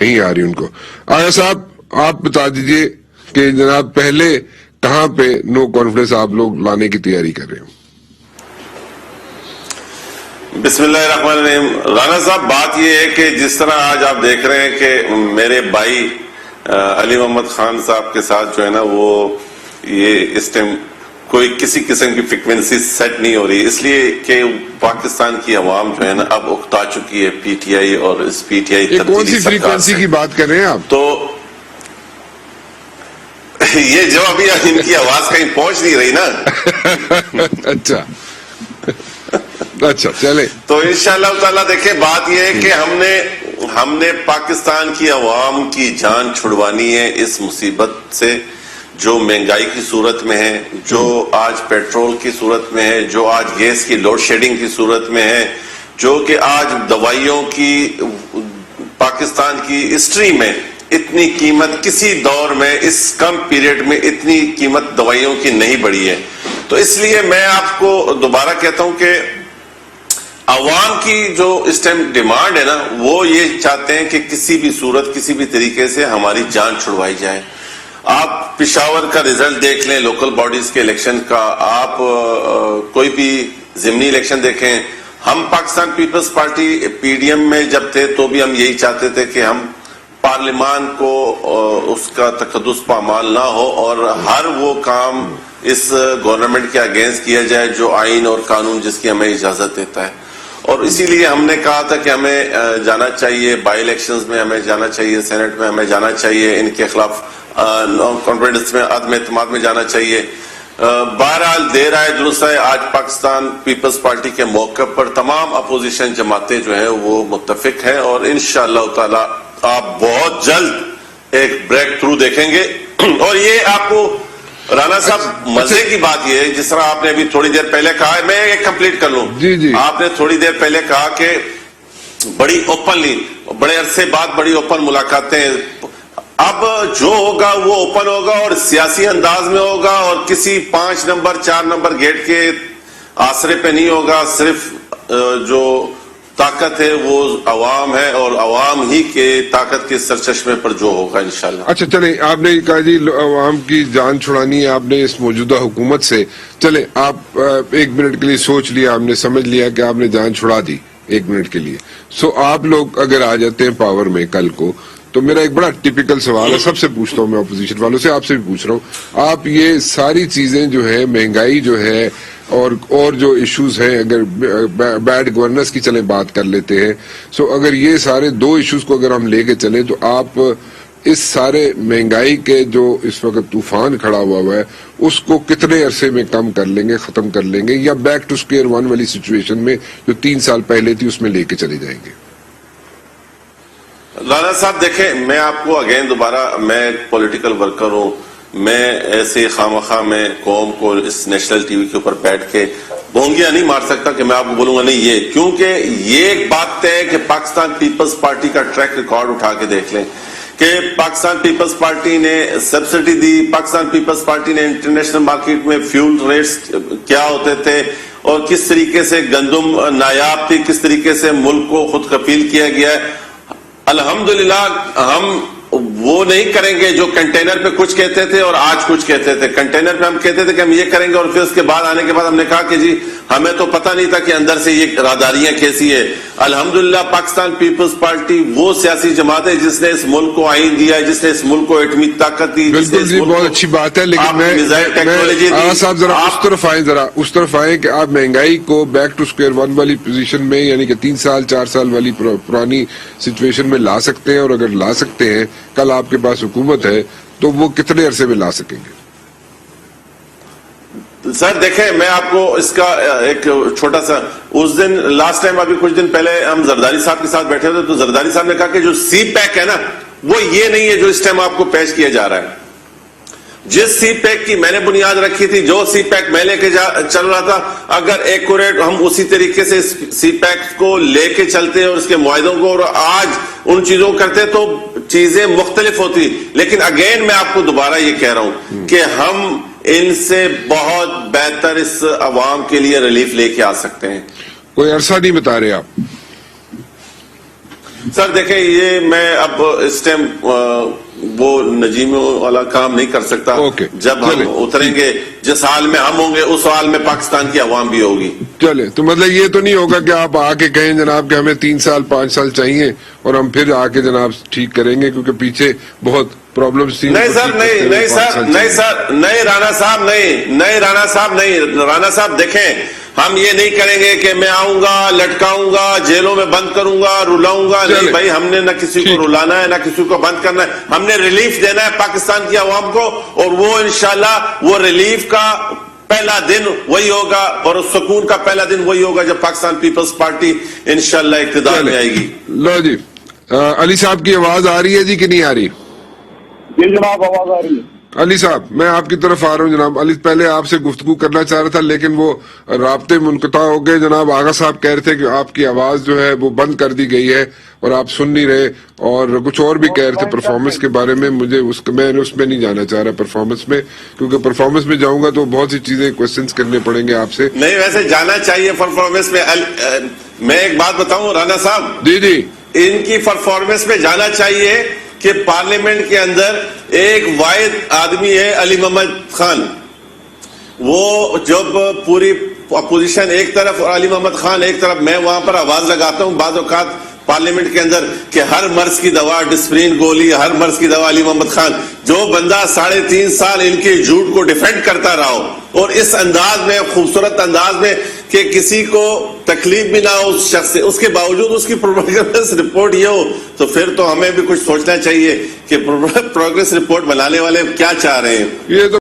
نہیں آ رہی ان کو. آیا صاحب آپ بتا دیجئے کہ جناب پہلے کہاں پہ نو کانفیڈنس آپ لوگ لانے کی تیاری کر رہے ہیں؟ بسم اللہ الرحمن الرحیم. رانا صاحب بات یہ ہے کہ جس طرح آج آپ دیکھ رہے ہیں کہ میرے بھائی علی محمد خان صاحب کے ساتھ جو ہے نا وہ یہ اس ٹائم کوئی کسی قسم کی فریکوینسی سیٹ نہیں ہو رہی، اس لیے کہ پاکستان کی عوام جو ہے نا اب اکتا چکی ہے پی ٹی آئی اور اس پی ٹی آئی کون سی فریکوینسی کی بات کر رہے ہیں آپ؟ تو یہ جو ابھی ان کی آواز کہیں پہنچ نہیں رہی نا. اچھا چلے تو انشاءاللہ تعالیٰ دیکھیں بات یہ ہے کہ ہم نے پاکستان کی عوام کی جان چھڑوانی ہے اس مصیبت سے جو مہنگائی کی صورت میں ہے، جو آج پیٹرول کی صورت میں ہے، جو آج گیس کی لوڈ شیڈنگ کی صورت میں ہے، جو کہ آج دوائیوں کی پاکستان کی ہسٹری میں اتنی قیمت کسی دور میں اس کم پیریڈ میں اتنی قیمت دوائیوں کی نہیں بڑھی ہے. تو اس لیے میں آپ کو دوبارہ کہتا ہوں کہ عوام کی جو اس ٹائم ڈیمانڈ ہے نا وہ یہ چاہتے ہیں کہ کسی بھی صورت کسی بھی طریقے سے ہماری جان چھڑوائی جائے. آپ پشاور کا رزلٹ دیکھ لیں لوکل باڈیز کے الیکشن کا، آپ کوئی بھی ضمنی الیکشن دیکھیں. ہم Pakistan Peoples Party P D M میں جب تھے تو بھی ہم یہی چاہتے تھے کہ ہم پارلیمان کو اس کا تقدس پامال نہ ہو اور ہر وہ کام اس گورنمنٹ کے اگینسٹ کیا جائے جو آئین اور قانون جس کی ہمیں اجازت دیتا ہے. اور اسی لیے ہم نے کہا تھا کہ ہمیں جانا چاہیے بائی الیکشنز میں، ہمیں جانا چاہیے سینٹ میں، ہمیں جانا چاہیے ان کے خلاف نو کانفیڈنس میں عدم اعتماد میں جانا چاہیے. بہرحال دیر آئے درست آئے، آج پاکستان پیپلز پارٹی کے موقف پر تمام اپوزیشن جماعتیں جو ہیں وہ متفق ہیں اور انشاءاللہ تعالی آپ بہت جلد ایک بریک تھرو دیکھیں گے. اور یہ آپ کو رانا صاحب مزے کی بات یہ ہے جس طرح آپ نے ابھی تھوڑی دیر پہلے کہا ہے، میں ایک کمپلیٹ کر لوں. آپ نے تھوڑی دیر پہلے کہا کہ بڑی اوپنلی بڑے عرصے بعد بڑی اوپن ملاقاتیں، اب جو ہوگا وہ اوپن ہوگا اور سیاسی انداز میں ہوگا اور کسی 5 نمبر 4 نمبر گیٹ کے آسرے پہ نہیں ہوگا. صرف جو طاقت ہے وہ عوام ہے اور عوام ہی کے طاقت کے سرچشمے پر جو ہوگا انشاءاللہ. اچھا چلیں، آپ نے کہا جی عوام کی جان چھڑانی ہے، آپ نے اس موجودہ حکومت سے، چلیں آپ 1 منٹ کے لیے سوچ لیا، آپ نے سمجھ لیا کہ آپ نے جان چھڑا دی 1 منٹ کے لیے. سو آپ لوگ اگر آ جاتے ہیں پاور میں کل کو، تو میرا ایک بڑا ٹیپیکل سوال ہے، سب سے پوچھتا ہوں میں، اپوزیشن والوں سے، آپ سے بھی پوچھ رہا ہوں. آپ یہ ساری چیزیں جو ہے مہنگائی جو ہے اور جو ایشوز ہیں، اگر بیڈ گورننس کی چلیں بات کر لیتے ہیں، سو اگر یہ سارے 2 ایشوز کو اگر ہم لے کے چلیں تو آپ اس سارے مہنگائی کے جو اس وقت طوفان کھڑا ہوا ہے اس کو کتنے عرصے میں کم کر لیں گے، ختم کر لیں گے، یا بیک ٹو اسکوئر 1 والی سچویشن میں جو 3 سال پہلے تھی اس میں لے کے چلے جائیں گے؟ رانا صاحب دیکھیں، میں آپ کو اگین دوبارہ، میں پولیٹیکل ورکر ہوں، میں ایسے خامخواہ میں قوم کو اس نیشنل ٹی وی کے اوپر بیٹھ کے بونگیاں نہیں مار سکتا کہ میں آپ کو بولوں گا نہیں یہ، کیونکہ یہ ایک بات طے ہے کہ پاکستان پیپلز پارٹی کا ٹریک ریکارڈ اٹھا کے دیکھ لیں کہ پاکستان پیپلز پارٹی نے سبسڈی دی، پاکستان پیپلز پارٹی نے انٹرنیشنل مارکیٹ میں فیول ریٹس کیا ہوتے تھے اور کس طریقے سے گندم نایاب تھی، کس طریقے سے ملک کو خود کفیل کیا گیا ہے. الحمدللہ ہم وہ نہیں کریں گے جو کنٹینر پہ کچھ کہتے تھے اور آج کچھ کہتے تھے. کنٹینر پہ ہم کہتے تھے کہ ہم یہ کریں گے اور پھر اس کے بعد آنے کے بعد ہم نے کہا کہ جی ہمیں تو پتہ نہیں تھا کہ اندر سے یہ راداریاں کیسی ہے. الحمدللہ پاکستان پیپلز پارٹی وہ سیاسی جماعت ہے جس نے اس ملک کو آئین دیا ہے، جس نے اس ملک کو ایٹمی طاقت دی. بالکل جی، بہت اچھی بات ہے، لیکن میں صاحب ذرا اس طرف آئیں کہ آپ مہنگائی کو بیک ٹو اسکوئر 1 والی پوزیشن میں، یعنی کہ 3 سال 4 سال والی پرانی سچویشن میں لا سکتے ہیں، اور اگر لا سکتے ہیں، کل آپ کے پاس حکومت ہے تو وہ کتنے عرصے میں لا سکیں گے؟ سر دیکھیں، میں آپ کو اس کا ایک چھوٹا سا، اس دن لاسٹ ٹائم ابھی کچھ دن پہلے ہم زرداری صاحب کے ساتھ بیٹھے تھے تو زرداری صاحب نے کہا کہ جو سی پیک ہے نا وہ یہ نہیں ہے جو اس ٹائم آپ کو پیش کیا جا رہا ہے. جس سی پیک کی میں نے بنیاد رکھی تھی، جو سی پیک میں لے کے چل رہا تھا، اگر ایکوریٹ ہم اسی طریقے سے سی پیک کو لے کے چلتے اور اس کے معاہدوں کو اور آج ان چیزوں کو کرتے تو چیزیں مختلف ہوتی. لیکن اگین میں آپ کو دوبارہ یہ کہہ رہا ہوں کہ ہم ان سے بہت بہتر اس عوام کے لیے ریلیف لے کے آ سکتے ہیں. کوئی عرصہ نہیں بتا رہے آپ؟ سر دیکھیں یہ میں اب اس ٹائم وہ نجیم والا کام نہیں کر سکتا. جب ہم اتریں گے جس حال میں ہم ہوں گے اس حال میں پاکستان کی عوام بھی ہوگی. چلے تو مطلب یہ تو نہیں ہوگا کہ آپ آ کے کہیں جناب کہ ہمیں 3 سال 5 سال چاہیے اور ہم پھر آ کے جناب ٹھیک کریں گے کیونکہ پیچھے بہت پرابلمس تھی. نہیں سر نہیں رانا صاحب دیکھیں ہم یہ نہیں کریں گے کہ میں آؤں گا لٹکاؤں گا جیلوں میں بند کروں گا رلاؤں گا. نہیں بھائی ہم نے نہ کسی کو رلانا ہے نہ کسی کو بند کرنا ہے. ہم نے ریلیف دینا ہے پاکستان کی عوام کو اور وہ انشاءاللہ وہ ریلیف کا پہلا دن وہی ہوگا اور سکون کا پہلا دن وہی ہوگا جب پاکستان پیپلز پارٹی انشاءاللہ اقتدار میں آئے گی. لو جی علی صاحب کی آواز آ رہی ہے جی کہ نہیں آ رہی؟ جی جناب آواز آ رہی ہے. علی صاحب میں آپ کی طرف آ رہا ہوں جناب. علی پہلے آپ سے گفتگو کرنا چاہ رہا تھا لیکن وہ رابطے منقطع ہو گئے. جناب آغا صاحب کہہ رہے تھے کہ آپ کی آواز جو ہے وہ بند کر دی گئی ہے اور آپ سن نہیں رہے اور کچھ اور بھی کہہ رہے تھے پرفارمنس کے بارے میں. مجھے میں اس میں نہیں جانا چاہ رہا پرفارمنس میں کیونکہ پرفارمنس میں جاؤں گا تو بہت سی چیزیں کوسچنز کرنے پڑیں گے آپ سے. نہیں ویسے جانا چاہیے پرفارمنس میں. میں ایک بات بتاؤں رانا صاحب جی ان کی پرفارمنس میں جانا چاہیے کہ پارلیمنٹ کے اندر ایک واحد آدمی ہے علی محمد خان. وہ جب پوری اپوزیشن ایک طرف اور علی محمد خان ایک طرف میں وہاں پر آواز لگاتا ہوں بعض اوقات پارلیمنٹ کے اندر کہ ہر مرض کی دوا ڈسپرین گولی ہر مرض کی دوا علی محمد خان. جو بندہ 3.5 سال ان کے جھوٹ کو ڈیفینڈ کرتا رہا ہو اور اس انداز میں خوبصورت انداز میں کہ کسی کو تکلیف بھی نہ ہو اس شخص سے اس کے باوجود اس کی پروگریس رپورٹ یہ ہو تو پھر تو ہمیں بھی کچھ سوچنا چاہیے کہ پروگریس رپورٹ بنانے والے کیا چاہ رہے ہیں. یہ تو